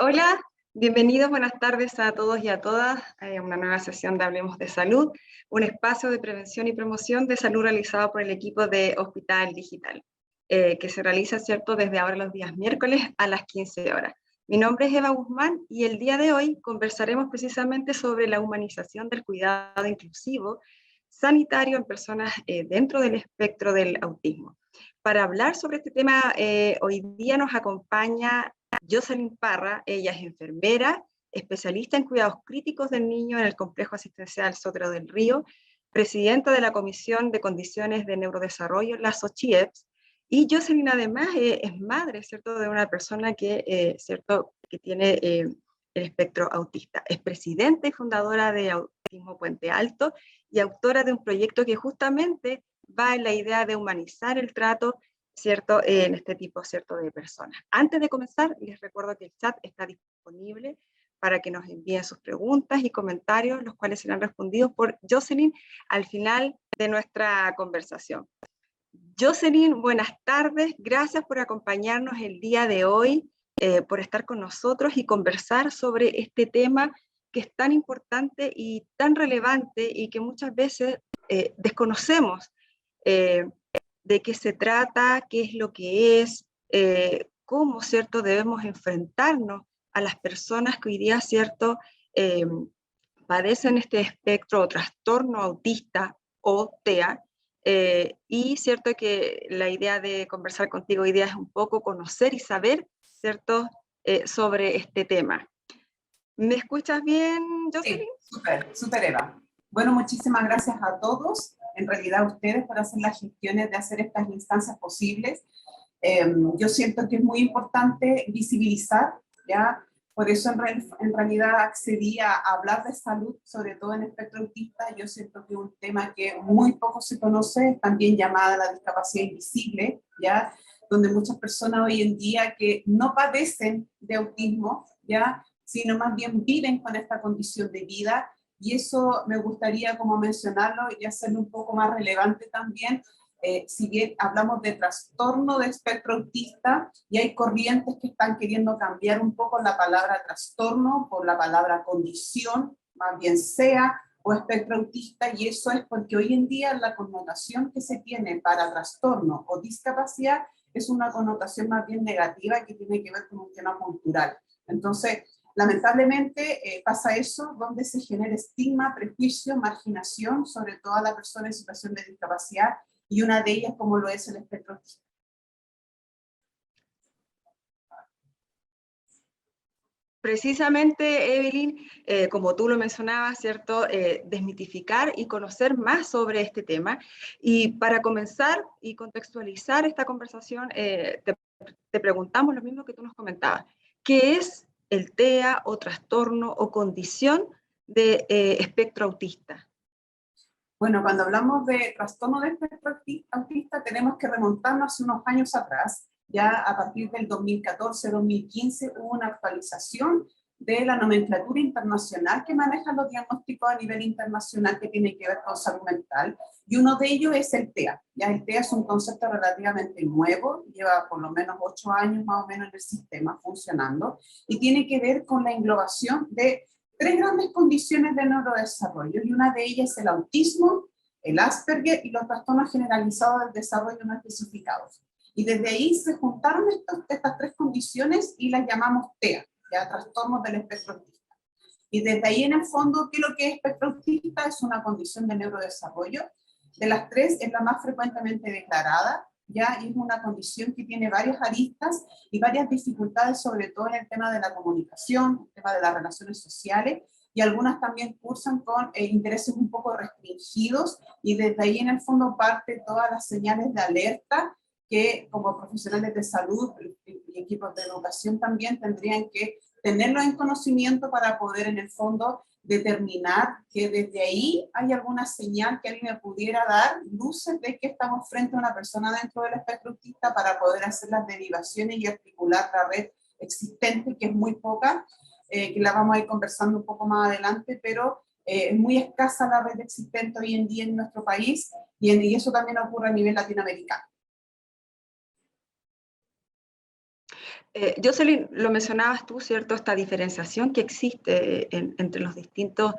Hola, bienvenidos, buenas tardes a todos y a todas a una nueva sesión de Hablemos de Salud, un espacio de prevención y promoción de salud realizado por el equipo de Hospital Digital, que se realiza, ¿cierto?, desde ahora los días miércoles a las 15 horas. Mi nombre es Eva Guzmán y el día de hoy conversaremos precisamente sobre la humanización del cuidado inclusivo sanitario en personas dentro del espectro del autismo. Para hablar sobre este tema, hoy día nos acompaña Jocelyn Parra. Ella es enfermera, especialista en cuidados críticos del niño en el Complejo Asistencial Sotero del Río, presidenta de la Comisión de Condiciones de Neurodesarrollo, la SOCHIEPS, y Jocelyn además es madre, ¿cierto?, de una persona que, ¿cierto?, que tiene el espectro autista. Es presidenta y fundadora de Autismo Puente Alto y autora de un proyecto que justamente va en la idea de humanizar el trato, ¿cierto?, en este tipo, ¿cierto?, de personas. Antes de comenzar, les recuerdo que el chat está disponible para que nos envíen sus preguntas y comentarios, los cuales serán respondidos por Jocelyn al final de nuestra conversación. Jocelyn, buenas tardes, gracias por acompañarnos el día de hoy, por estar con nosotros y conversar sobre este tema que es tan importante y tan relevante y que muchas veces desconocemos de qué se trata, qué es lo que es, cómo, ¿cierto?, debemos enfrentarnos a las personas que hoy día, ¿cierto?, eh, padecen este espectro o trastorno autista o TEA, y cierto que la idea de conversar contigo hoy día es un poco conocer y saber, ¿cierto?, sobre este tema. ¿Me escuchas bien, Jocelyn? Sí, súper Eva. Bueno, muchísimas gracias a todos, en realidad a ustedes por hacer las gestiones de hacer estas instancias posibles. Yo siento que es muy importante visibilizar, ¿ya? Por eso en realidad accedí a hablar de salud, sobre todo en espectro autista. Yo siento que es un tema que muy poco se conoce, también llamada la discapacidad invisible, ¿ya? Donde muchas personas hoy en día que no padecen de autismo, ¿ya?, sino más bien viven con esta condición de vida, y eso me gustaría como mencionarlo y hacerlo un poco más relevante también. Si bien hablamos de trastorno de espectro autista, y hay corrientes que están queriendo cambiar un poco la palabra trastorno por la palabra condición, más bien sea, o espectro autista, y eso es porque hoy en día la connotación que se tiene para trastorno o discapacidad es una connotación más bien negativa que tiene que ver con un tema cultural. Entonces, lamentablemente pasa eso, donde se genera estigma, prejuicio, marginación sobre toda la persona en situación de discapacidad, y una de ellas como lo es el espectro autista. Precisamente, Evelyn, como tú lo mencionabas, ¿cierto?, desmitificar y conocer más sobre este tema. Y para comenzar y contextualizar esta conversación, te preguntamos lo mismo que tú nos comentabas. ¿Qué es el TEA o trastorno o condición de espectro autista? Bueno, cuando hablamos de trastorno de espectro autista tenemos que remontarnos unos años atrás. Ya a partir del 2014-2015 hubo una actualización de la nomenclatura internacional que maneja los diagnósticos a nivel internacional que tiene que ver con salud mental, y uno de ellos es el TEA. Ya el TEA es un concepto relativamente nuevo, lleva por lo menos 8 años más o menos en el sistema funcionando, y tiene que ver con la englobación de 3 grandes condiciones de neurodesarrollo, y una de ellas es el autismo, el Asperger y los trastornos generalizados del desarrollo no especificados. Y desde ahí se juntaron estas 3 condiciones y las llamamos TEA, ya trastornos del espectro autista. Y desde ahí en el fondo, ¿qué es lo que es espectro autista? Es una condición de neurodesarrollo. De las 3 es la más frecuentemente declarada, ya, y es una condición que tiene varias aristas y varias dificultades, sobre todo en el tema de la comunicación, el tema de las relaciones sociales, y algunas también cursan con intereses un poco restringidos, y desde ahí en el fondo parte todas las señales de alerta que como profesionales de salud y equipos de educación también tendrían que tenerlo en conocimiento para poder en el fondo determinar que desde ahí hay alguna señal que alguien me pudiera dar, luces de que estamos frente a una persona dentro del espectro autista, para poder hacer las derivaciones y articular la red existente, que es muy poca, que la vamos a ir conversando un poco más adelante, pero es muy escasa la red existente hoy en día en nuestro país, y eso también ocurre a nivel latinoamericano. Jocelyn, lo mencionabas tú, ¿cierto? Esta diferenciación que existe entre los distintos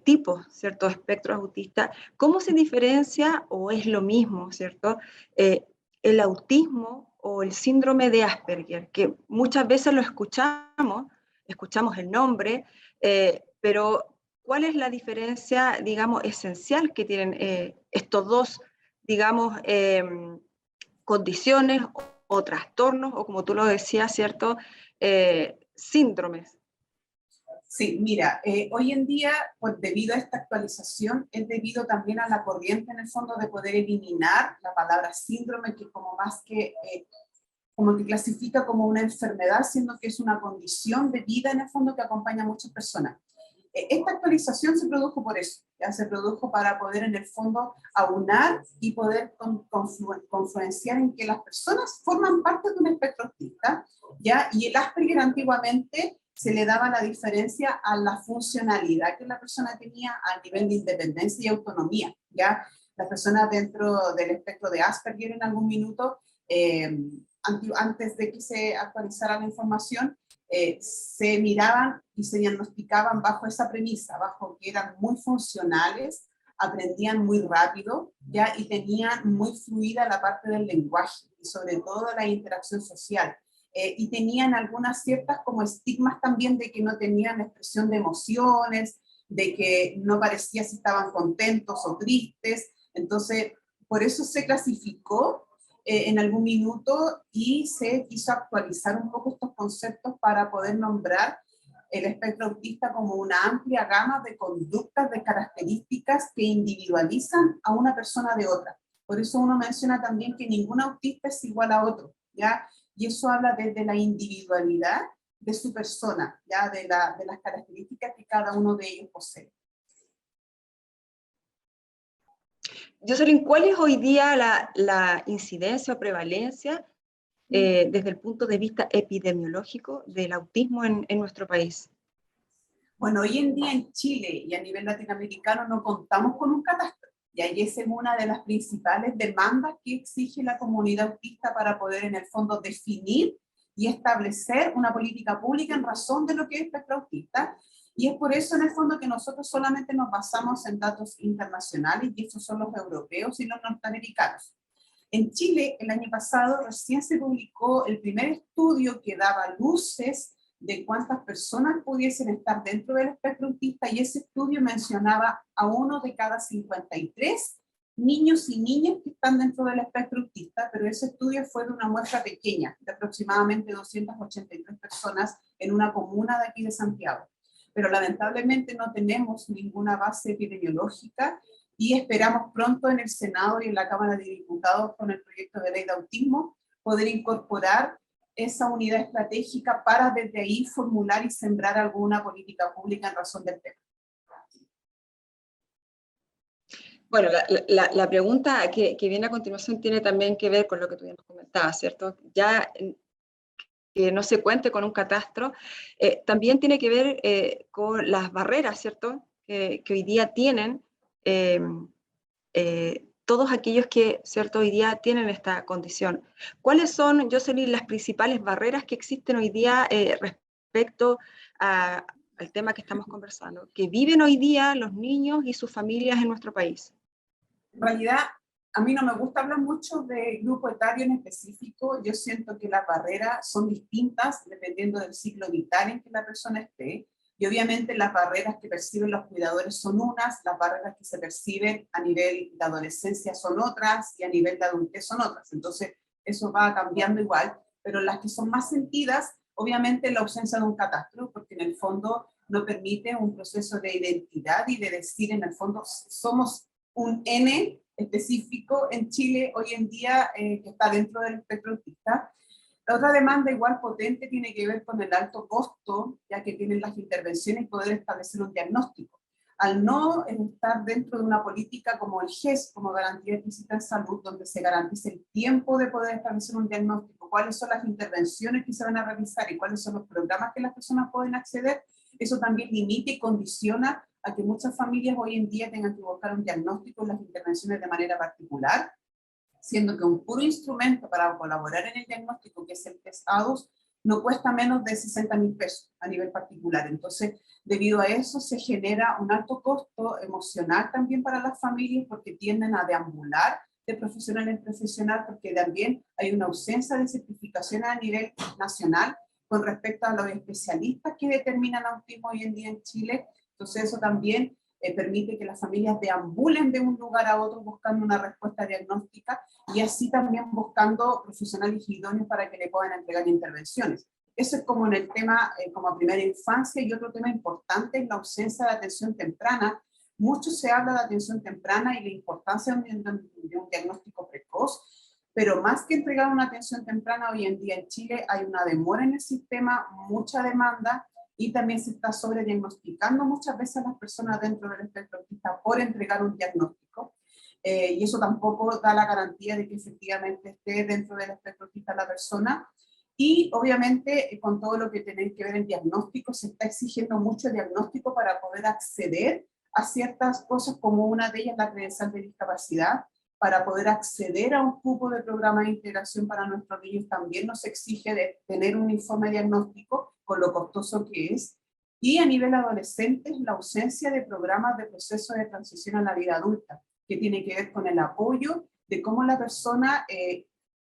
tipos, ¿cierto? Espectros autistas. ¿Cómo se diferencia o es lo mismo, ¿cierto? El autismo o el síndrome de Asperger, que muchas veces lo escuchamos el nombre, pero ¿cuál es la diferencia, digamos, esencial que tienen estos dos, digamos, condiciones o trastornos, o como tú lo decías, ¿cierto? Síndromes. Sí, mira, hoy en día, pues debido a esta actualización, es debido también a la corriente en el fondo de poder eliminar la palabra síndrome, que como más que, como que clasifica como una enfermedad, siendo que es una condición de vida en el fondo que acompaña a muchas personas. Esta actualización se produjo por eso, ya se produjo para poder en el fondo aunar y poder confluenciar en que las personas forman parte de un espectro autista, ya, y el Asperger antiguamente se le daba la diferencia a la funcionalidad que la persona tenía a nivel de independencia y autonomía, ya. Las personas dentro del espectro de Asperger en algún minuto, antes de que se actualizara la información, se miraban y se diagnosticaban bajo esa premisa, bajo que eran muy funcionales, aprendían muy rápido, ¿ya? Y tenían muy fluida la parte del lenguaje y sobre todo la interacción social. Y tenían algunas ciertas como estigmas también de que no tenían expresión de emociones, de que no parecía si estaban contentos o tristes. Entonces, por eso se clasificó en algún minuto y se quiso actualizar un poco estos conceptos para poder nombrar el espectro autista como una amplia gama de conductas, de características que individualizan a una persona de otra. Por eso uno menciona también que ningún autista es igual a otro, ¿ya? Y eso habla desde la individualidad de su persona, ¿ya? De las características que cada uno de ellos posee. Jocelyn, ¿cuál es hoy día la incidencia o prevalencia desde el punto de vista epidemiológico del autismo en nuestro país? Bueno, hoy en día en Chile y a nivel latinoamericano no contamos con un catastro, y ahí esa es una de las principales demandas que exige la comunidad autista para poder en el fondo definir y establecer una política pública en razón de lo que es espectro autista, y es por eso en el fondo que nosotros solamente nos basamos en datos internacionales, y esos son los europeos y los norteamericanos. En Chile, el año pasado, recién se publicó el primer estudio que daba luces de cuántas personas pudiesen estar dentro del espectro autista, y ese estudio mencionaba a 1 de cada 53 niños y niñas que están dentro del espectro autista, pero ese estudio fue de una muestra pequeña, de aproximadamente 283 personas en una comuna de aquí de Santiago. Pero lamentablemente no tenemos ninguna base epidemiológica, y esperamos pronto en el Senado y en la Cámara de Diputados con el proyecto de ley de autismo poder incorporar esa unidad estratégica para desde ahí formular y sembrar alguna política pública en razón del tema. Bueno, la pregunta que viene a continuación tiene también que ver con lo que tú ya nos comentabas, ¿cierto? Ya que no se cuente con un catastro, también tiene que ver con las barreras, ¿cierto? Que hoy día tienen todos aquellos que, ¿cierto?, hoy día tienen esta condición. ¿Cuáles son, Jocelyn, las principales barreras que existen hoy día respecto al tema que estamos conversando, que viven hoy día los niños y sus familias en nuestro país? En realidad, a mí no me gusta hablar mucho de grupo etario en específico. Yo siento que las barreras son distintas dependiendo del ciclo vital en que la persona esté. Y obviamente las barreras que perciben los cuidadores son unas, las barreras que se perciben a nivel de adolescencia son otras, y a nivel de adultez son otras. Entonces, eso va cambiando igual, pero las que son más sentidas, obviamente la ausencia de un catastro, porque en el fondo no permite un proceso de identidad y de decir en el fondo somos un N específico en Chile hoy en día que está dentro del espectro autista. La otra demanda igual potente tiene que ver con el alto costo, ya que tienen las intervenciones y poder establecer un diagnóstico. Al no estar dentro de una política como el GES, como garantía explícita de salud, donde se garantice el tiempo de poder establecer un diagnóstico, cuáles son las intervenciones que se van a realizar y cuáles son los programas que las personas pueden acceder, eso también limita y condiciona a que muchas familias hoy en día tengan que buscar un diagnóstico en las intervenciones de manera particular, siendo que un puro instrumento para colaborar en el diagnóstico, que es el test ADUS, no cuesta menos de 60.000 pesos a nivel particular. Entonces, debido a eso se genera un alto costo emocional también para las familias porque tienden a deambular de profesional en profesional, porque también hay una ausencia de certificación a nivel nacional con respecto a los especialistas que determinan autismo hoy en día en Chile. Entonces eso también permite que las familias deambulen de un lugar a otro buscando una respuesta diagnóstica y así también buscando profesionales idóneos para que le puedan entregar intervenciones. Eso es como en el tema, como primera infancia, y otro tema importante es la ausencia de atención temprana. Mucho se habla de atención temprana y la importancia de un diagnóstico precoz, pero más que entregar una atención temprana, hoy en día en Chile hay una demora en el sistema, mucha demanda, y también se está sobrediagnosticando muchas veces a las personas dentro del espectro autista por entregar un diagnóstico. Y eso tampoco da la garantía de que efectivamente esté dentro del espectro autista la persona. Y obviamente con todo lo que tiene que ver en diagnóstico, se está exigiendo mucho diagnóstico para poder acceder a ciertas cosas, como una de ellas la credencial de discapacidad. Para poder acceder a un cupo de programa de integración para nuestros niños también nos exige de tener un informe diagnóstico, con lo costoso que es. Y a nivel adolescente, la ausencia de programas de proceso de transición a la vida adulta, que tiene que ver con el apoyo de cómo la persona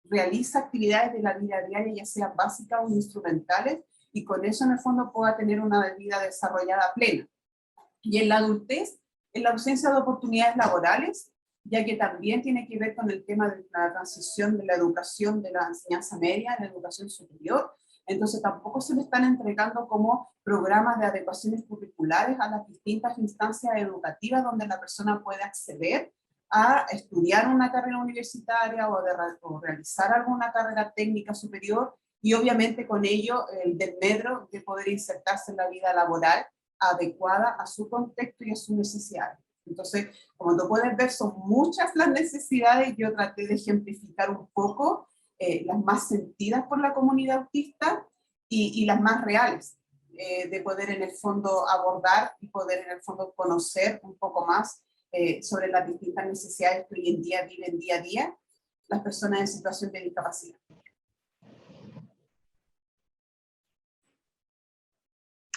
realiza actividades de la vida diaria, ya sean básicas o instrumentales, y con eso en el fondo pueda tener una vida desarrollada plena. Y en la adultez, en la ausencia de oportunidades laborales, ya que también tiene que ver con el tema de la transición de la educación, de la enseñanza media a la educación superior. Entonces tampoco se le están entregando como programas de adecuaciones curriculares a las distintas instancias educativas donde la persona puede acceder a estudiar una carrera universitaria o realizar alguna carrera técnica superior, y obviamente con ello el desmedro de poder insertarse en la vida laboral adecuada a su contexto y a sus necesidades. Entonces, como tú puedes ver, son muchas las necesidades. Yo traté de ejemplificar un poco las más sentidas por la comunidad autista y las más reales, de poder en el fondo abordar y poder en el fondo conocer un poco más sobre las distintas necesidades que hoy en día viven día a día las personas en situación de discapacidad.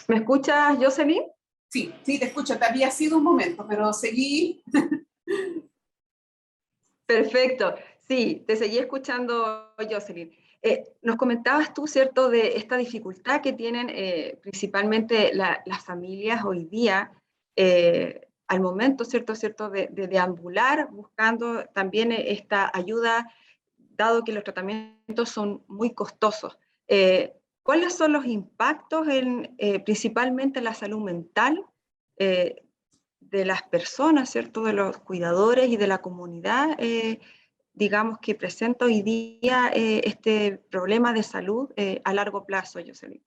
¿Me escuchas, Jocelyn? Sí, sí, te escucho. Te había sido un momento, pero seguí. Perfecto. Sí, te seguí escuchando, Jocelyn. Nos comentabas tú, ¿cierto?, de esta dificultad que tienen principalmente las familias hoy día al momento, ¿cierto?, de deambular buscando también esta ayuda, dado que los tratamientos son muy costosos. ¿Cuáles son los impactos principalmente en la salud mental de las personas, ¿cierto?, de los cuidadores y de la comunidad, digamos, que presenta hoy día este problema de salud a largo plazo, Jocelyn?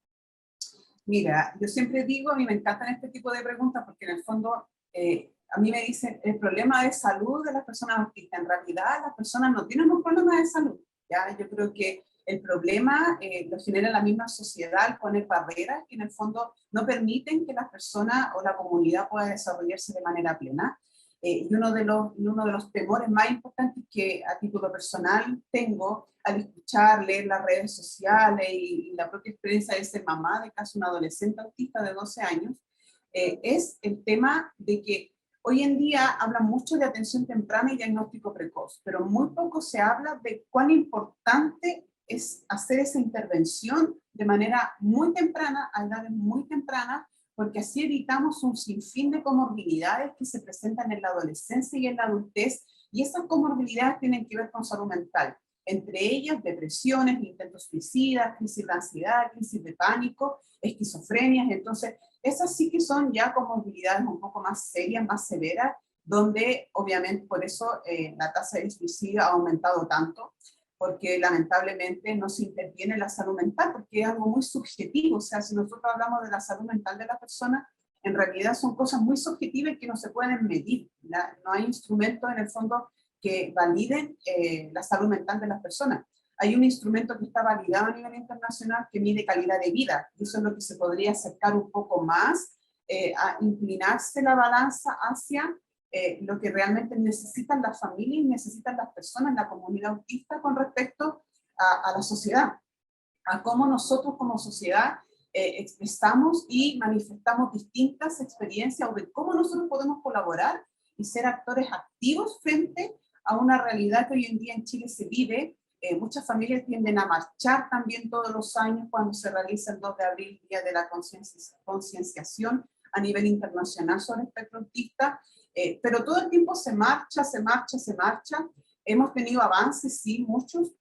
Mira, yo siempre digo, a mí me encantan este tipo de preguntas porque en el fondo a mí me dicen el problema de salud de las personas autistas. En realidad las personas no tienen un problema de salud, ¿ya? Yo creo que el problema lo genera la misma sociedad, pone barreras que en el fondo no permiten que las personas o la comunidad pueda desarrollarse de manera plena. Y uno de los temores más importantes que a título personal tengo al escuchar, leer las redes sociales y la propia experiencia de ser mamá de casi un adolescente autista de 12 años, es el tema de que hoy en día hablan mucho de atención temprana y diagnóstico precoz, pero muy poco se habla de cuán importante es hacer esa intervención de manera muy temprana, a edades muy tempranas, porque así evitamos un sinfín de comorbilidades que se presentan en la adolescencia y en la adultez, y esas comorbilidades tienen que ver con salud mental, entre ellas depresiones, intentos suicidas, crisis de ansiedad, crisis de pánico, esquizofrenias. Entonces esas sí que son ya comorbilidades un poco más serias, más severas, donde obviamente por eso la tasa de suicidio ha aumentado tanto, porque lamentablemente no se interviene en la salud mental, porque es algo muy subjetivo. O sea, si nosotros hablamos de la salud mental de la persona, en realidad son cosas muy subjetivas que no se pueden medir. No hay instrumentos en el fondo que validen la salud mental de las personas. Hay un instrumento que está validado a nivel internacional que mide calidad de vida, y eso es lo que se podría acercar un poco más a inclinarse la balanza hacia lo que realmente necesitan las familias y necesitan las personas, la comunidad autista con respecto a la sociedad. a cómo nosotros como sociedad expresamos y manifestamos distintas experiencias o de cómo nosotros podemos colaborar y ser actores activos frente a una realidad que hoy en día en Chile se vive. Muchas familias tienden a marchar también todos los años cuando se realiza el 2 de abril, Día de la Concienciación a nivel internacional sobre el espectro autista, pero todo el tiempo se marcha, se marcha, se marcha. Hemos tenido avances, sí, muchos.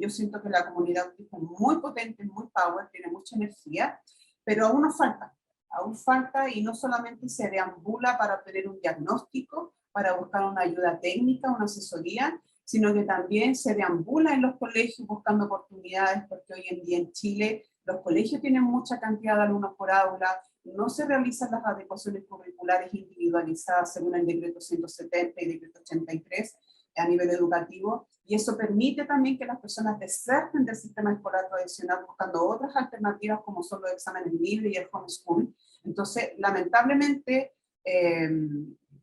Yo siento que la comunidad autista es muy potente, muy power, tiene mucha energía, pero aún nos falta y no solamente se deambula para obtener un diagnóstico, para buscar una ayuda técnica, una asesoría, sino que también se deambula en los colegios buscando oportunidades, porque hoy en día en Chile los colegios tienen mucha cantidad de alumnos por aula, no se realizan las adecuaciones curriculares individualizadas según el decreto 170 y decreto 83 a nivel educativo, y eso permite también que las personas deserten del sistema escolar tradicional buscando otras alternativas como son los exámenes libres y el homeschool. Entonces, lamentablemente,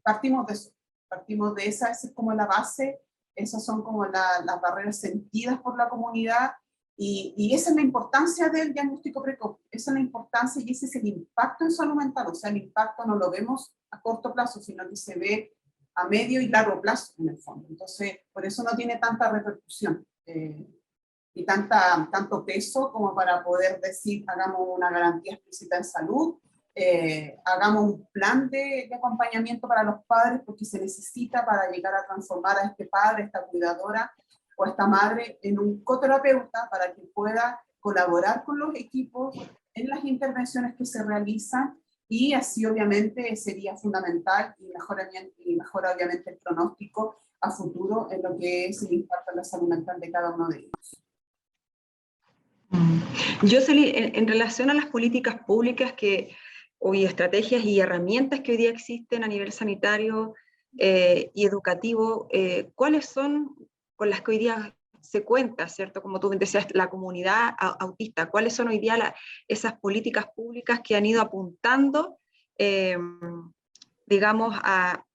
partimos de esa es como la base, esas son como las barreras sentidas por la comunidad, y esa es la importancia del diagnóstico precoz, esa es la importancia y ese es el impacto en salud mental, o sea, el impacto no lo vemos a corto plazo, sino que se ve a medio y largo plazo en el fondo. Entonces, por eso no tiene tanta repercusión y tanto peso como para poder decir, hagamos una garantía explícita en salud, hagamos un plan de acompañamiento para los padres, porque se necesita para llegar a transformar a este padre, esta cuidadora o esta madre en un coterapeuta para que pueda colaborar con los equipos en las intervenciones que se realizan, y así obviamente sería fundamental y mejora obviamente el pronóstico a futuro en lo que es el impacto en la salud mental de cada uno de ellos. Jocelyn, en relación a las políticas públicas y estrategias y herramientas que hoy día existen a nivel sanitario y educativo, ¿cuáles son con las que hoy día se cuenta, ¿cierto? Como tú decías, la comunidad autista, ¿cuáles son hoy día esas políticas públicas que han ido apuntando, digamos, a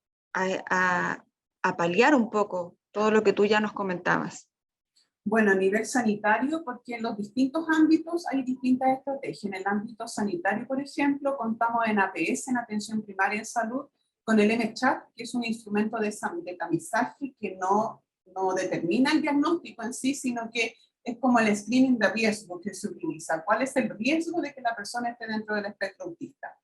paliar un poco todo lo que tú ya nos comentabas? Bueno, a nivel sanitario, porque en los distintos ámbitos hay distintas estrategias. En el ámbito sanitario, por ejemplo, contamos en APS, en Atención Primaria en Salud, con el MChat, que es un instrumento de tamizaje que no determina el diagnóstico en sí, sino que es como el screening de riesgo que se utiliza. ¿Cuál es el riesgo de que la persona esté dentro del espectro autista?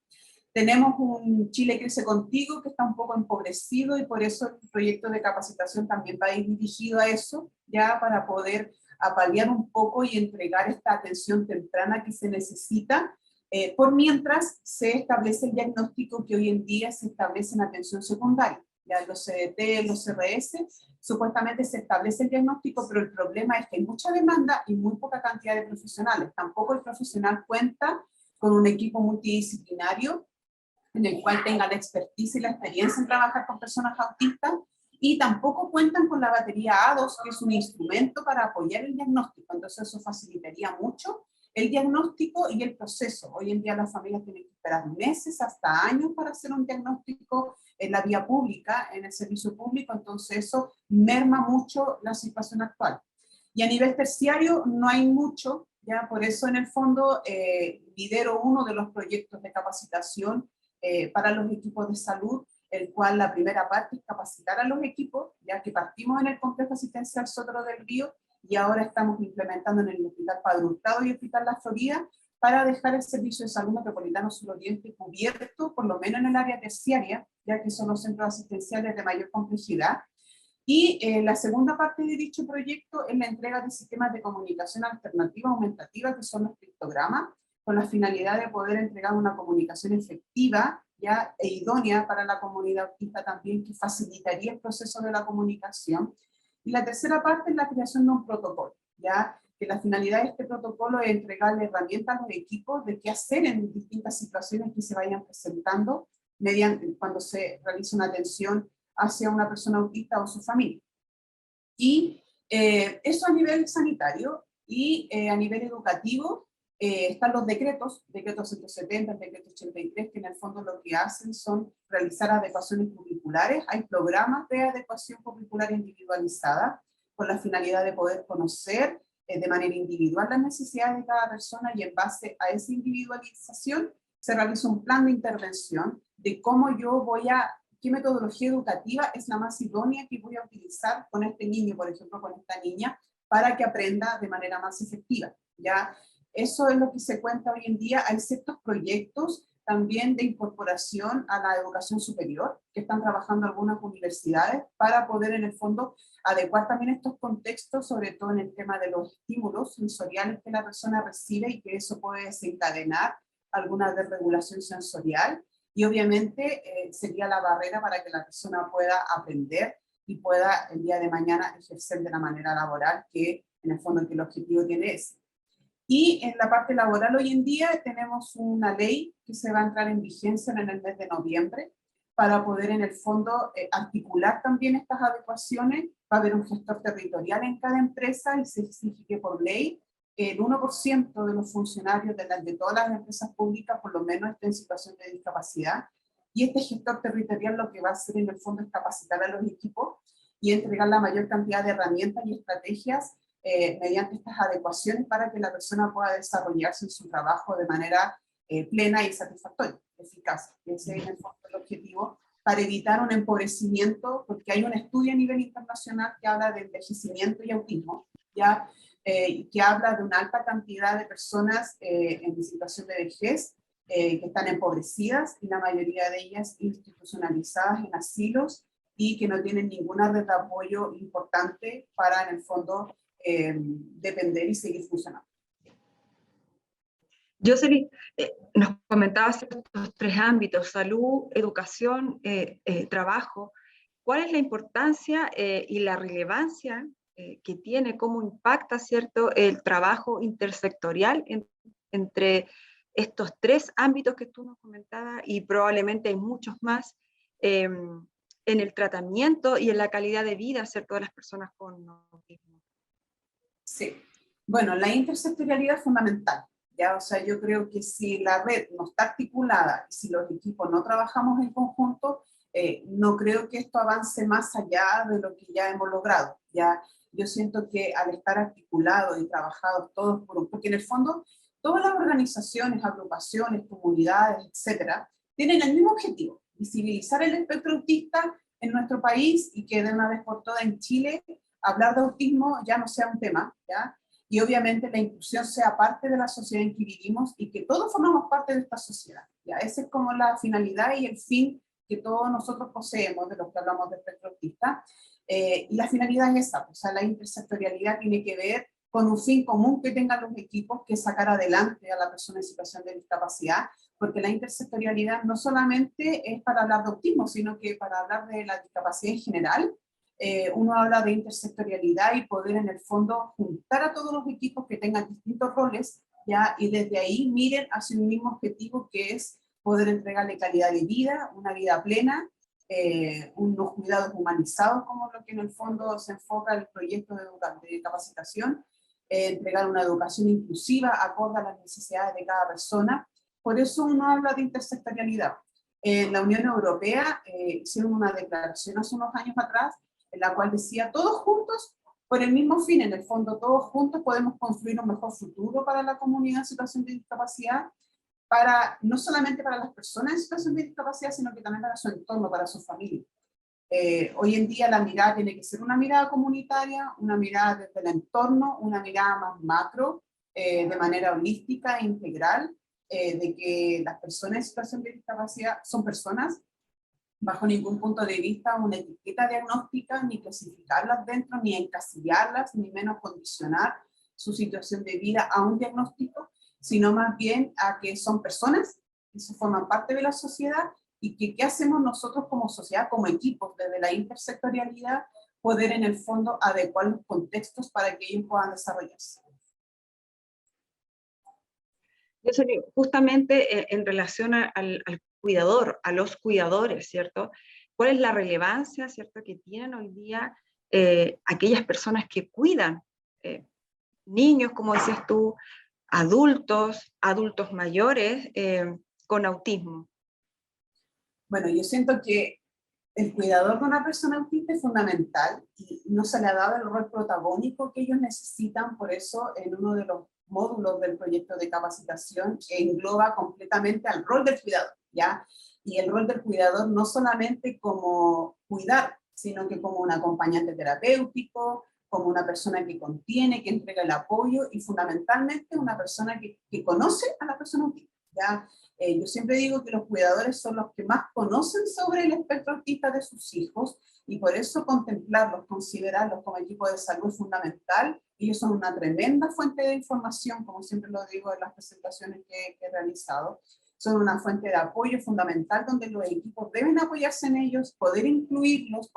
Tenemos un Chile Crece Contigo que está un poco empobrecido, y por eso el proyecto de capacitación también va a ir dirigido a eso, ya para poder paliar un poco y entregar esta atención temprana que se necesita, por mientras se establece el diagnóstico que hoy en día se establece en atención secundaria. Ya los CDT, los CRS, supuestamente se establece el diagnóstico, pero el problema es que hay mucha demanda y muy poca cantidad de profesionales. Tampoco el profesional cuenta con un equipo multidisciplinario en el cual tenga la expertise y la experiencia en trabajar con personas autistas, y tampoco cuentan con la batería A2, que es un instrumento para apoyar el diagnóstico. Entonces eso facilitaría mucho el diagnóstico y el proceso. Hoy en día las familias tienen que esperar meses hasta años para hacer un diagnóstico en la vía pública, en el servicio público, entonces eso merma mucho la situación actual. Y a nivel terciario no hay mucho, ya por eso en el fondo lidero uno de los proyectos de capacitación para los equipos de salud, el cual la primera parte es capacitar a los equipos, ya que partimos en el complejo asistencial Sotero del Río y ahora estamos implementando en el Hospital Padre Hurtado y Hospital La Florida, para dejar el servicio de salud metropolitano suroriente cubierto, por lo menos en el área terciaria, ya que son los centros asistenciales de mayor complejidad. Y la segunda parte de dicho proyecto es la entrega de sistemas de comunicación alternativa aumentativa, que son los criptogramas, con la finalidad de poder entregar una comunicación efectiva ya e idónea para la comunidad autista también, que facilitaría el proceso de la comunicación. Y la tercera parte es la creación de un protocolo, ya que la finalidad de este protocolo es entregarle herramientas a los equipos de qué hacer en distintas situaciones que se vayan presentando cuando se realiza una atención hacia una persona autista o su familia. Y eso a nivel sanitario. Y a nivel educativo están los decretos 170, el decreto 83, que en el fondo lo que hacen son realizar adecuaciones curriculares. Hay programas de adecuación curricular individualizada con la finalidad de poder conocer de manera individual las necesidades de cada persona y en base a esa individualización se realiza un plan de intervención de cómo yo voy a, qué metodología educativa es la más idónea que voy a utilizar con este niño, por ejemplo, con esta niña, para que aprenda de manera más efectiva, ¿ya? Eso es lo que se cuenta hoy en día. Hay ciertos proyectos también de incorporación a la educación superior, que están trabajando algunas universidades para poder en el fondo adecuar también estos contextos, sobre todo en el tema de los estímulos sensoriales que la persona recibe y que eso puede desencadenar alguna desregulación sensorial y obviamente sería la barrera para que la persona pueda aprender y pueda el día de mañana ejercer de la manera laboral que en el fondo que el objetivo tiene es. Y en la parte laboral hoy en día tenemos una ley que se va a entrar en vigencia en el mes de noviembre para poder en el fondo articular también estas adecuaciones. Va a haber un gestor territorial en cada empresa y se exige que por ley el 1% de los funcionarios de todas las empresas públicas por lo menos estén en situación de discapacidad. Y este gestor territorial lo que va a hacer en el fondo es capacitar a los equipos y entregar la mayor cantidad de herramientas y estrategias mediante estas adecuaciones para que la persona pueda desarrollarse en su trabajo de manera plena y satisfactoria, eficaz. Ese es en el fondo el objetivo para evitar un empobrecimiento, porque hay un estudio a nivel internacional que habla de envejecimiento y autismo, ya, que habla de una alta cantidad de personas en situación de vejez que están empobrecidas y la mayoría de ellas institucionalizadas en asilos y que no tienen ninguna red de apoyo importante para en el fondo depender y seguir funcionando. Jocelyn, nos comentabas estos tres ámbitos, salud, educación, trabajo. ¿Cuál es la importancia y la relevancia que tiene, cómo impacta, ¿cierto?, el trabajo intersectorial entre estos tres ámbitos que tú nos comentabas y probablemente hay muchos más en el tratamiento y en la calidad de vida, ¿cierto?, de las personas con autismo? Sí, bueno, la intersectorialidad es fundamental, ¿ya? O sea, yo creo que si la red no está articulada, si los equipos no trabajamos en conjunto, no creo que esto avance más allá de lo que ya hemos logrado, ¿ya? Yo siento que al estar articulados y trabajados todos porque en el fondo todas las organizaciones, agrupaciones, comunidades, etcétera, tienen el mismo objetivo, visibilizar el espectro autista en nuestro país y que de una vez por todas en Chile hablar de autismo ya no sea un tema, ¿ya? Y obviamente la inclusión sea parte de la sociedad en que vivimos y que todos formamos parte de esta sociedad, ¿ya? Esa es como la finalidad y el fin que todos nosotros poseemos de los que hablamos de espectro autista. Y la finalidad es esa, o sea, la intersectorialidad tiene que ver con un fin común que tengan los equipos, que es sacar adelante a la persona en situación de discapacidad, porque la intersectorialidad no solamente es para hablar de autismo, sino que para hablar de la discapacidad en general. Uno habla de intersectorialidad y poder en el fondo juntar a todos los equipos que tengan distintos roles, ¿ya? Y desde ahí miren hacia un mismo objetivo que es poder entregarle calidad de vida, una vida plena, unos cuidados humanizados como lo que en el fondo se enfoca el proyecto de capacitación, entregar una educación inclusiva acorde a las necesidades de cada persona. Por eso uno habla de intersectorialidad. En la Unión Europea hicieron una declaración hace unos años atrás en la cual decía, todos juntos, por el mismo fin, en el fondo, todos juntos podemos construir un mejor futuro para la comunidad en situación de discapacidad, para, no solamente para las personas en situación de discapacidad, sino que también para su entorno, para su familia. Hoy en día la mirada tiene que ser una mirada comunitaria, una mirada desde el entorno, una mirada más macro, de manera holística e integral, de que las personas en situación de discapacidad son personas, bajo ningún punto de vista una etiqueta diagnóstica, ni clasificarlas dentro, ni encasillarlas, ni menos condicionar su situación de vida a un diagnóstico, sino más bien a que son personas, que se forman parte de la sociedad, y que qué hacemos nosotros como sociedad, como equipos, desde la intersectorialidad, poder en el fondo adecuar los contextos para que ellos puedan desarrollarse. Justamente en relación al cuidador, a los cuidadores, ¿cierto? ¿Cuál es la relevancia, ¿cierto?, que tienen hoy día aquellas personas que cuidan niños, como decías tú, adultos mayores con autismo? Bueno, yo siento que El cuidador de una persona autista es fundamental y no se le ha dado el rol protagónico que ellos necesitan, por eso en uno de los módulos del proyecto de capacitación engloba completamente al rol del cuidador, ¿ya? Y el rol del cuidador no solamente como cuidar, sino que como un acompañante terapéutico, como una persona que contiene, que entrega el apoyo y fundamentalmente una persona que conoce a la persona autista, ¿ya? Yo siempre digo que los cuidadores son los que más conocen sobre el espectro autista de sus hijos y por eso contemplarlos, considerarlos como equipo de salud es fundamental. Ellos son una tremenda fuente de información, como siempre lo digo en las presentaciones que he realizado. Son una fuente de apoyo fundamental donde los equipos deben apoyarse en ellos, poder incluirlos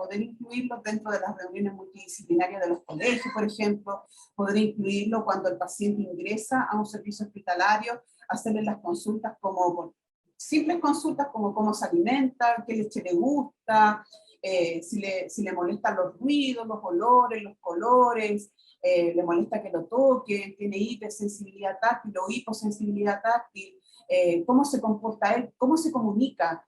dentro de las reuniones multidisciplinarias de los colegios, por ejemplo, poder incluirlo cuando el paciente ingresa a un servicio hospitalario, hacerle las consultas como simples consultas como cómo se alimenta, qué leche le gusta, si le molestan los ruidos, los olores, los colores, le molesta que lo toquen, tiene hipersensibilidad táctil o hiposensibilidad táctil, cómo se comporta él, cómo se comunica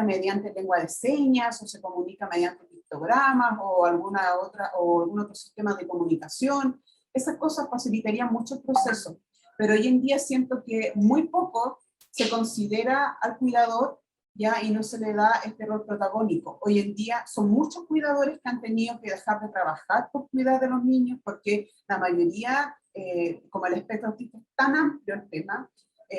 mediante lengua de señas o se comunica mediante pictogramas o algún otro sistema de comunicación. Esas cosas facilitarían mucho el proceso, pero hoy en día siento que muy poco se considera al cuidador, ¿ya? Y no se le da este rol protagónico. Hoy en día son muchos cuidadores que han tenido que dejar de trabajar por cuidar de los niños, porque la mayoría, como el espectro autista es tan amplio el tema,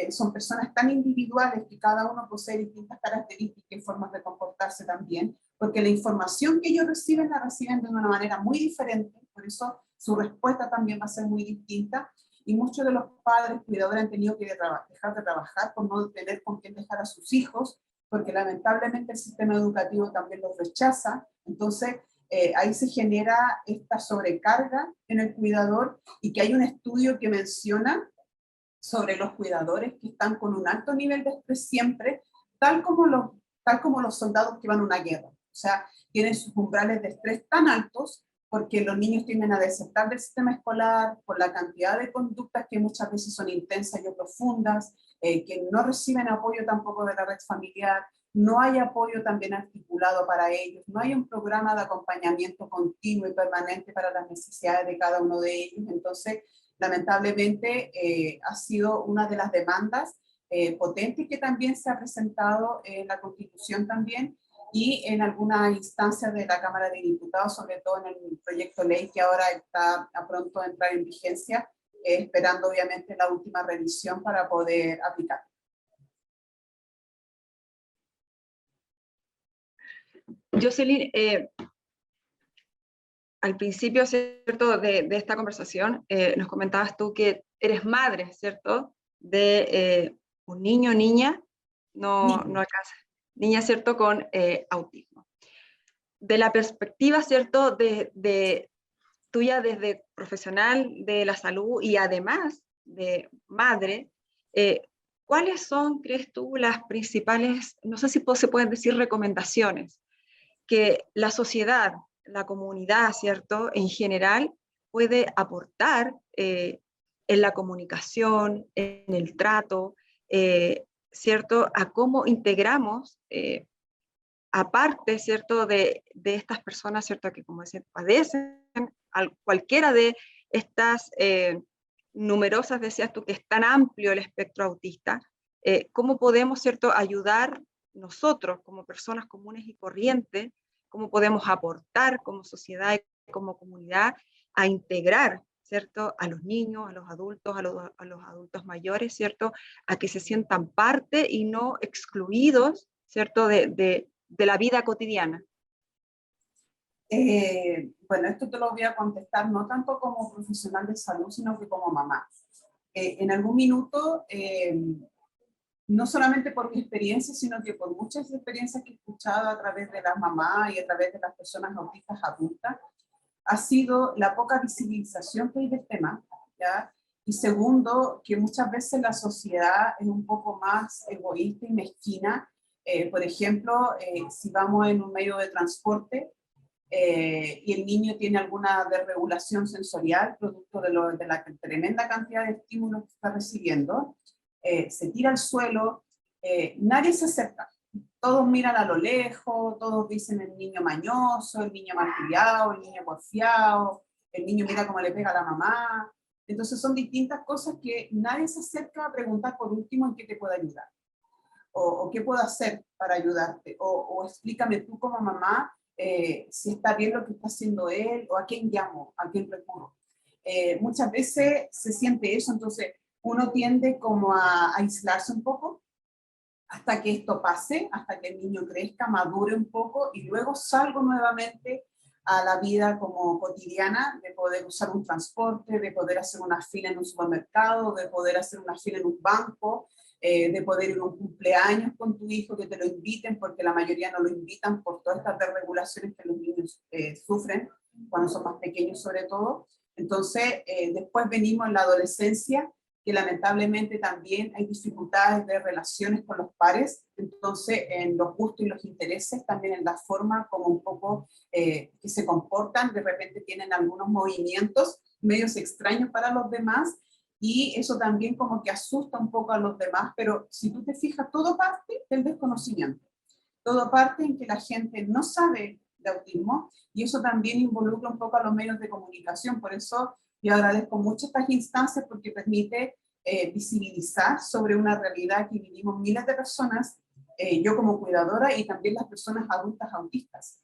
son personas tan individuales que cada uno posee distintas características y formas de comportarse también, porque la información que ellos reciben la reciben de una manera muy diferente, por eso su respuesta también va a ser muy distinta, y muchos de los padres cuidadores han tenido que dejar de trabajar por no tener con quién dejar a sus hijos, porque lamentablemente el sistema educativo también los rechaza, entonces ahí se genera esta sobrecarga en el cuidador, y que hay un estudio que menciona sobre los cuidadores que están con un alto nivel de estrés siempre, tal como los soldados que van a una guerra. O sea, tienen sus umbrales de estrés tan altos porque los niños tienden a desertar del sistema escolar por la cantidad de conductas que muchas veces son intensas y profundas, que no reciben apoyo tampoco de la red familiar, no hay apoyo también articulado para ellos, no hay un programa de acompañamiento continuo y permanente para las necesidades de cada uno de ellos. Entonces, lamentablemente ha sido una de las demandas potentes que también se ha presentado en la Constitución también y en algunas instancias de la Cámara de Diputados, sobre todo en el proyecto de ley que ahora está a pronto de entrar en vigencia, esperando obviamente la última revisión para poder aplicar. Jocelyn, al principio, ¿cierto?, de esta conversación, nos comentabas tú que eres madre, ¿cierto?, de un niño o niña, no alcanza, niña, ¿cierto?, con autismo. De la perspectiva, ¿cierto?, de tuya desde profesional de la salud y además de madre, ¿cuáles son, crees tú, las principales, no sé si se pueden decir recomendaciones, que la sociedad, la comunidad, ¿cierto?, en general, puede aportar en la comunicación, en el trato, ¿cierto?, a cómo integramos, aparte, ¿cierto?, de estas personas, ¿cierto?, que como dicen, padecen cualquiera de estas numerosas, decías tú, que es tan amplio el espectro autista, ¿cómo podemos, ¿cierto?, ayudar nosotros como personas comunes y corrientes, cómo podemos aportar como sociedad y como comunidad a integrar, ¿cierto?, a los niños, a los adultos, a los adultos mayores, ¿cierto?, a que se sientan parte y no excluidos, ¿cierto?, de la vida cotidiana? Bueno, esto te lo voy a contestar no tanto como profesional de salud, sino que como mamá. En algún minuto, no solamente por mi experiencia, sino que por muchas experiencias que he escuchado a través de las mamás y a través de las personas autistas adultas, ha sido la poca visibilización que hay del tema, ¿ya? Y segundo, que muchas veces la sociedad es un poco más egoísta y mezquina. Por ejemplo, si vamos en un medio de transporte, y el niño tiene alguna desregulación sensorial, producto de la tremenda cantidad de estímulos que está recibiendo, se tira al suelo, nadie se acerca, todos miran a lo lejos, todos dicen el niño mañoso, el niño malcriado, el niño porfiado, el niño mira cómo le pega a la mamá. Entonces son distintas cosas que nadie se acerca a preguntar por último en qué te puedo ayudar. O qué puedo hacer para ayudarte. O explícame tú como mamá si está bien lo que está haciendo él, o a quién llamo, a quién recurro. Muchas veces se siente eso, entonces uno tiende como a aislarse un poco, hasta que esto pase, hasta que el niño crezca, madure un poco, y luego salgo nuevamente a la vida como cotidiana, de poder usar un transporte, de poder hacer una fila en un supermercado, de poder hacer una fila en un banco, de poder ir a un cumpleaños con tu hijo, que te lo inviten, porque la mayoría no lo invitan por todas estas desregulaciones que los niños sufren, cuando son más pequeños sobre todo. Entonces, después venimos en la adolescencia, que lamentablemente también hay dificultades de relaciones con los pares, entonces en los gustos y los intereses, también en la forma como un poco que se comportan, de repente tienen algunos movimientos medios extraños para los demás, y eso también como que asusta un poco a los demás, pero si tú te fijas, todo parte del desconocimiento, todo parte en que la gente no sabe de autismo, y eso también involucra un poco a los medios de comunicación. Por eso yo agradezco mucho estas instancias, porque permite visibilizar sobre una realidad que vivimos miles de personas, yo como cuidadora y también las personas adultas autistas.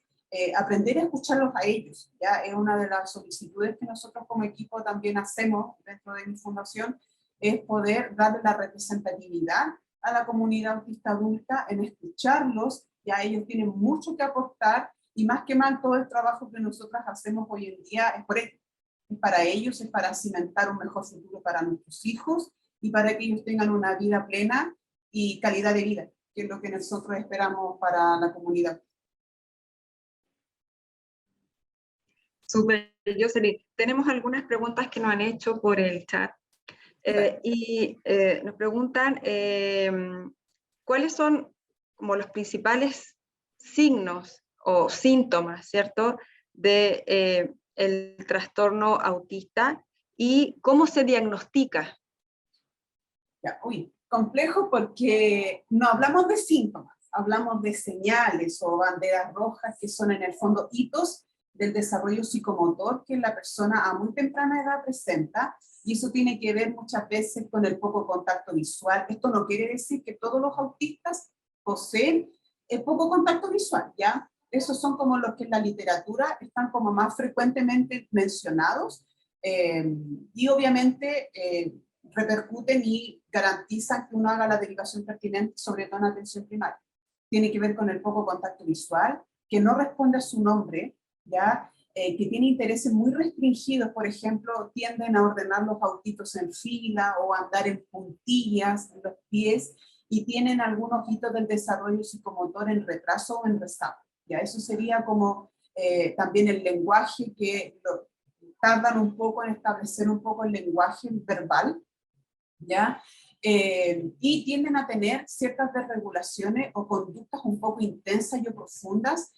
Aprender a escucharlos a ellos, ¿ya? Es una de las solicitudes que nosotros como equipo también hacemos dentro de mi fundación, es poder darle la representatividad a la comunidad autista adulta, en escucharlos. Ya ellos tienen mucho que aportar, y más que mal todo el trabajo que nosotras hacemos hoy en día es por ello. Es para ellos, es para cimentar un mejor futuro para nuestros hijos, y para que ellos tengan una vida plena y calidad de vida, que es lo que nosotros esperamos para la comunidad. Súper, Jocelyn. Tenemos algunas preguntas que nos han hecho por el chat. Nos preguntan cuáles son como los principales signos o síntomas, ¿cierto?, de el trastorno autista, y cómo se diagnostica. Ya, complejo, porque no hablamos de síntomas, hablamos de señales o banderas rojas, que son en el fondo hitos del desarrollo psicomotor que la persona a muy temprana edad presenta, y eso tiene que ver muchas veces con el poco contacto visual. Esto no quiere decir que todos los autistas poseen el poco contacto visual, ¿ya? Esos son como los que en la literatura están como más frecuentemente mencionados, y obviamente repercuten y garantizan que uno haga la derivación pertinente, sobre todo en atención primaria. Tiene que ver con el poco contacto visual, que no responde a su nombre, ¿ya? Que tiene intereses muy restringidos. Por ejemplo, tienden a ordenar los autitos en fila o a andar en puntillas en los pies, y tienen algunos hitos del desarrollo psicomotor en retraso o en rezago. ¿Ya? Eso sería como también el lenguaje, que tardan un poco en establecer un poco el lenguaje verbal, ¿ya? Y tienden a tener ciertas desregulaciones o conductas un poco intensas y profundas,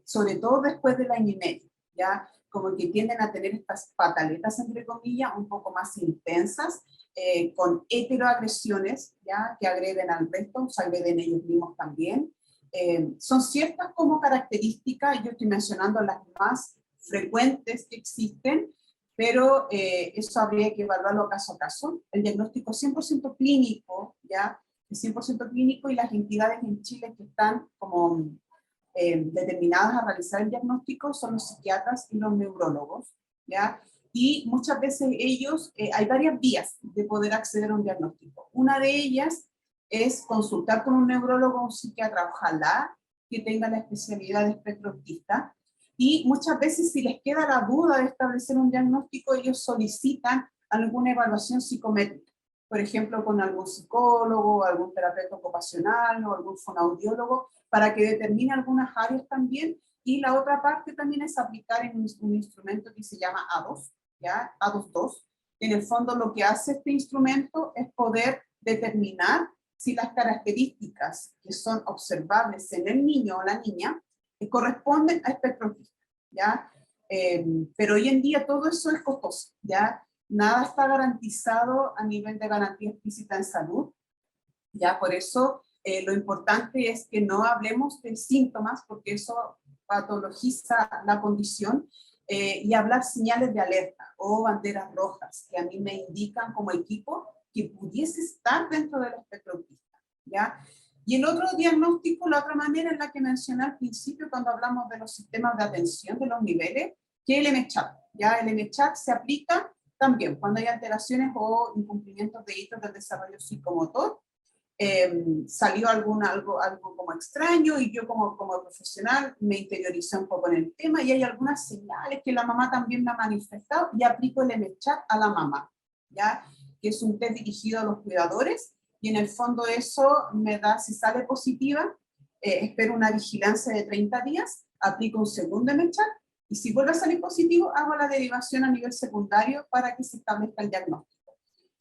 sobre todo después del año y medio, ¿ya? Como que tienden a tener estas pataletas, entre comillas, un poco más intensas, con heteroagresiones, ¿ya? Que agreden al resto, se agreden ellos mismos también. Son ciertas como características, yo estoy mencionando las más frecuentes que existen, pero eso habría que evaluarlo caso a caso. El diagnóstico 100% clínico, ¿ya? Es 100% clínico, y las entidades en Chile que están como determinadas a realizar el diagnóstico son los psiquiatras y los neurólogos, ¿ya? Y muchas veces ellos, hay varias vías de poder acceder a un diagnóstico. Una de ellas es consultar con un neurólogo o un psiquiatra, ojalá que tenga la especialidad de espectro autista. Y muchas veces, si les queda la duda de establecer un diagnóstico, ellos solicitan alguna evaluación psicométrica, por ejemplo, con algún psicólogo, algún terapeuta ocupacional o algún fonoaudiólogo, para que determine algunas áreas también. Y la otra parte también es aplicar en un instrumento que se llama ADOS, ¿ya? ADOS 2. En el fondo, lo que hace este instrumento es poder determinar si las características que son observables en el niño o la niña corresponden a espectro autista, ¿ya? Pero hoy en día todo eso es costoso, ¿ya? Nada está garantizado a nivel de garantía explícita en salud, ¿ya? Por eso Lo importante es que no hablemos de síntomas, porque eso patologiza la condición, y hablar señales de alerta o banderas rojas, que a mí me indican como equipo que pudiese estar dentro del espectro autista, ¿ya? Y el otro diagnóstico, la otra manera en la que mencioné al principio cuando hablamos de los sistemas de atención de los niveles, que el MCHAT, ¿ya? El MCHAT se aplica también cuando hay alteraciones o incumplimientos de hitos del desarrollo psicomotor. Salió algo como extraño y yo como profesional me interioricé un poco en el tema y hay algunas señales que la mamá también me ha manifestado y aplico el MCHAT a la mamá, ¿ya? Que es un test dirigido a los cuidadores y en el fondo eso me da, si sale positiva, espero una vigilancia de 30 días, aplico un segundo MCHAT y si vuelve a salir positivo hago la derivación a nivel secundario para que se establezca el diagnóstico.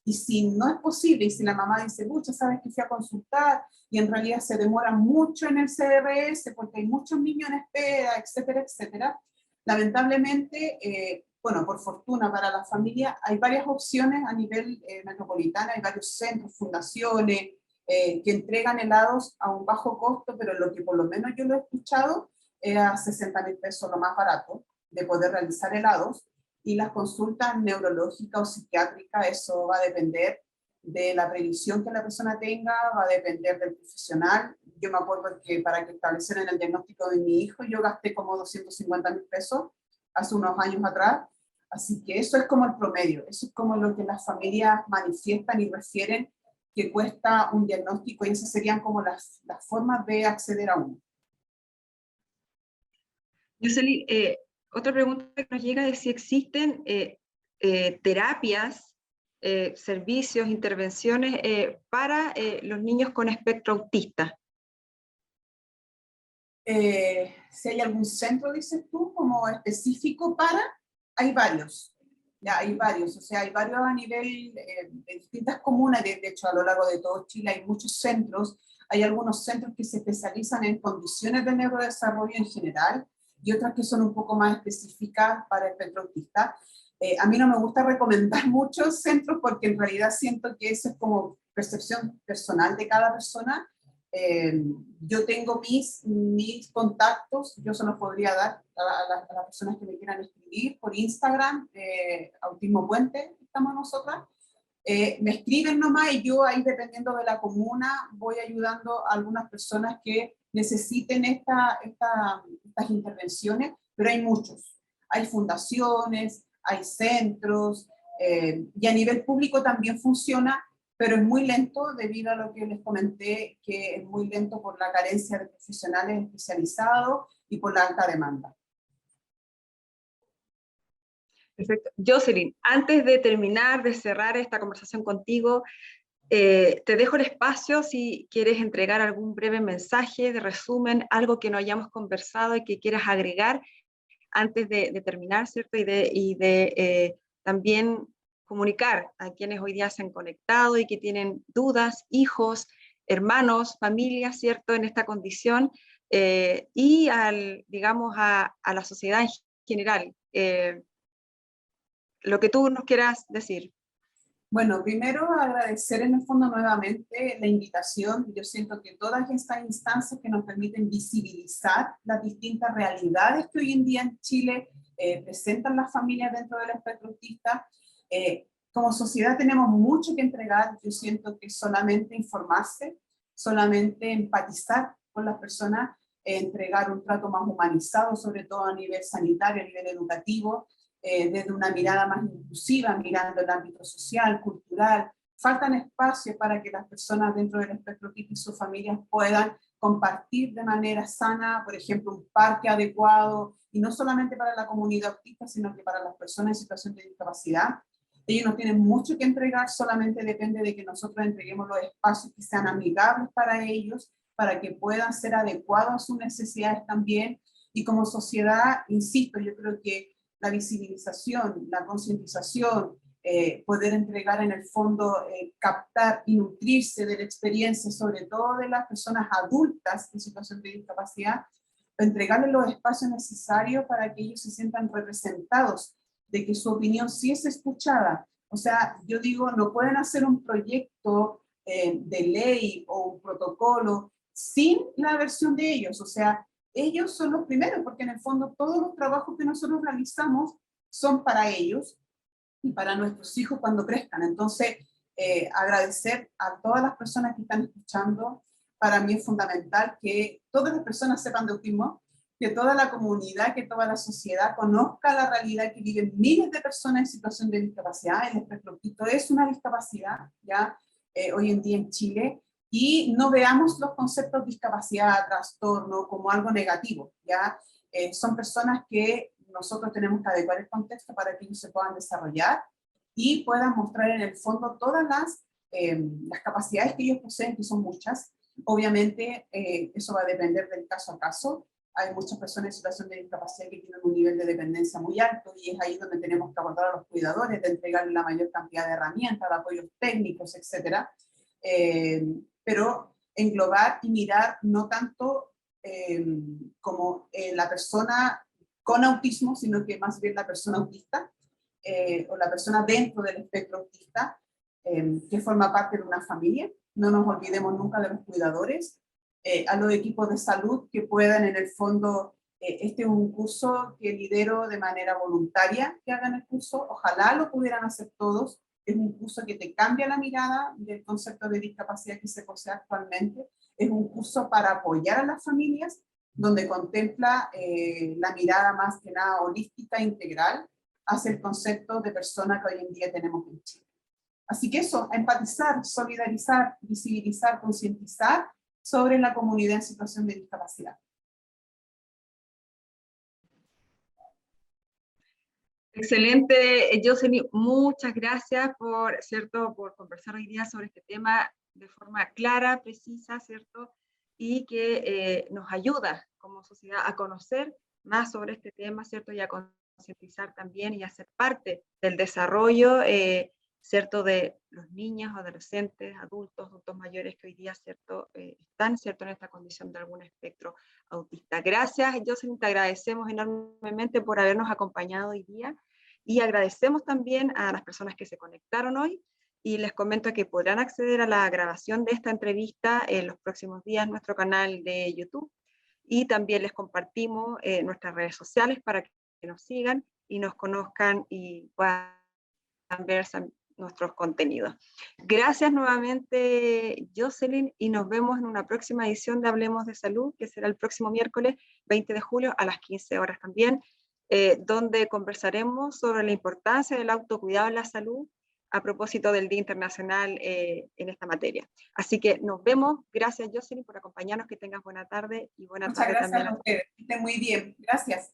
Y si no es posible, y si la mamá dice, pucha, sabes que fui a consultar, y en realidad se demora mucho en el CRS, porque hay muchos niños en espera, etcétera, etcétera, lamentablemente, bueno, por fortuna para la familia, hay varias opciones a nivel metropolitano, hay varios centros, fundaciones, que entregan helados a un bajo costo, pero lo que por lo menos yo lo he escuchado, es a 60.000 pesos lo más barato, de poder realizar helados, y las consultas neurológicas o psiquiátricas, eso va a depender de la previsión que la persona tenga, va a depender del profesional. Yo me acuerdo que para que establecieran el diagnóstico de mi hijo, yo gasté como 250.000 pesos hace unos años atrás, así que eso es como el promedio, eso es como lo que las familias manifiestan y refieren que cuesta un diagnóstico, y esas serían como las formas de acceder a uno. Yoseli, otra pregunta que nos llega es si existen terapias, servicios, intervenciones para los niños con espectro autista. Si hay algún centro, dices tú, como específico para, hay varios, ya hay varios, o sea, hay varios a nivel de distintas comunas, de hecho a lo largo de todo Chile hay muchos centros, hay algunos centros que se especializan en condiciones de neurodesarrollo en general, y otras que son un poco más específicas para el espectro autista. A mí no me gusta recomendar muchos centros porque en realidad siento que eso es como percepción personal de cada persona. Yo tengo mis contactos, yo se los podría dar a las personas que me quieran escribir por Instagram, Autismo Puente, estamos nosotras. Me escriben nomás y yo ahí, dependiendo de la comuna, voy ayudando a algunas personas que necesiten estas intervenciones, pero hay muchos. Hay fundaciones, hay centros, y a nivel público también funciona, pero es muy lento debido a lo que les comenté, que es muy lento por la carencia de profesionales especializados y por la alta demanda. Perfecto. Jocelyn, antes de terminar, de cerrar esta conversación contigo, te dejo el espacio si quieres entregar algún breve mensaje de resumen, algo que no hayamos conversado y que quieras agregar antes de terminar, ¿cierto? Y de también comunicar a quienes hoy día se han conectado y que tienen dudas, hijos, hermanos, familias, ¿cierto? En esta condición, y digamos, a la sociedad en general. Lo que tú nos quieras decir. Bueno, primero agradecer en el fondo nuevamente la invitación. Yo siento que todas estas instancias que nos permiten visibilizar las distintas realidades que hoy en día en Chile presentan las familias dentro del espectro autista, como sociedad tenemos mucho que entregar. Yo siento que solamente informarse, solamente empatizar con las personas, entregar un trato más humanizado, sobre todo a nivel sanitario, a nivel educativo, desde una mirada más inclusiva, mirando el ámbito social, cultural. Faltan espacios para que las personas dentro del espectro autista y sus familias puedan compartir de manera sana, por ejemplo, un parque adecuado, y no solamente para la comunidad autista, sino que para las personas en situación de discapacidad. Ellos no tienen mucho que entregar, solamente depende de que nosotros entreguemos los espacios que sean amigables para ellos, para que puedan ser adecuados a sus necesidades también. Y como sociedad, insisto, yo creo que la visibilización, la concientización, poder entregar en el fondo, captar y nutrirse de la experiencia, sobre todo de las personas adultas en situación de discapacidad, entregarles los espacios necesarios para que ellos se sientan representados, de que su opinión sí es escuchada. O sea, yo digo, no pueden hacer un proyecto de ley o un protocolo sin la versión de ellos. O sea, ellos son los primeros, porque en el fondo todos los trabajos que nosotros realizamos son para ellos y para nuestros hijos cuando crezcan. Entonces, agradecer a todas las personas que están escuchando. Para mí es fundamental que todas las personas sepan de autismo, que toda la comunidad, que toda la sociedad conozca la realidad que viven miles de personas en situación de discapacidad. El espectro autista es una discapacidad, ya hoy en día en Chile, y no veamos los conceptos discapacidad, trastorno como algo negativo, ya son personas que nosotros tenemos que adecuar el contexto para que ellos se puedan desarrollar y puedan mostrar en el fondo todas las capacidades que ellos poseen, que son muchas. Obviamente eso va a depender del caso a caso. Hay muchas personas en situación de discapacidad que tienen un nivel de dependencia muy alto y es ahí donde tenemos que abordar a los cuidadores, de entregarles la mayor cantidad de herramientas, de apoyos técnicos, etc. Pero englobar y mirar no tanto como la persona con autismo, sino que más bien la persona autista, o la persona dentro del espectro autista, que forma parte de una familia. No nos olvidemos nunca de los cuidadores, a los equipos de salud que puedan en el fondo, este es un curso que lidero de manera voluntaria, que hagan el curso, ojalá lo pudieran hacer todos. Es un curso que te cambia la mirada del concepto de discapacidad que se posee actualmente. Es un curso para apoyar a las familias, donde contempla la mirada más que nada holística e integral hacia el concepto de persona que hoy en día tenemos en Chile. Así que eso, empatizar, solidarizar, visibilizar, concientizar sobre la comunidad en situación de discapacidad. Excelente, Jocelyn, muchas gracias por conversar hoy día sobre este tema de forma clara, precisa, ¿cierto? Y que nos ayuda como sociedad a conocer más sobre este tema, ¿cierto? Y a concientizar también y a ser parte del desarrollo, ¿cierto? De los niños, adolescentes, adultos mayores que hoy día, ¿cierto? Están, ¿cierto? En esta condición de algún espectro autista. Gracias, Jocelyn, te agradecemos enormemente por habernos acompañado hoy día y agradecemos también a las personas que se conectaron hoy y les comento que podrán acceder a la grabación de esta entrevista en los próximos días en nuestro canal de YouTube y también les compartimos nuestras redes sociales para que nos sigan y nos conozcan y puedan ver nuestros contenidos. Gracias nuevamente, Jocelyn, y nos vemos en una próxima edición de Hablemos de Salud, que será el próximo miércoles 20 de julio a las 15 horas también, donde conversaremos sobre la importancia del autocuidado en la salud a propósito del Día Internacional en esta materia. Así que nos vemos. Gracias, Jocelyn, por acompañarnos. Que tengas buena tarde y buena tarde también. Muchas gracias a ustedes. Que estén muy bien. Gracias.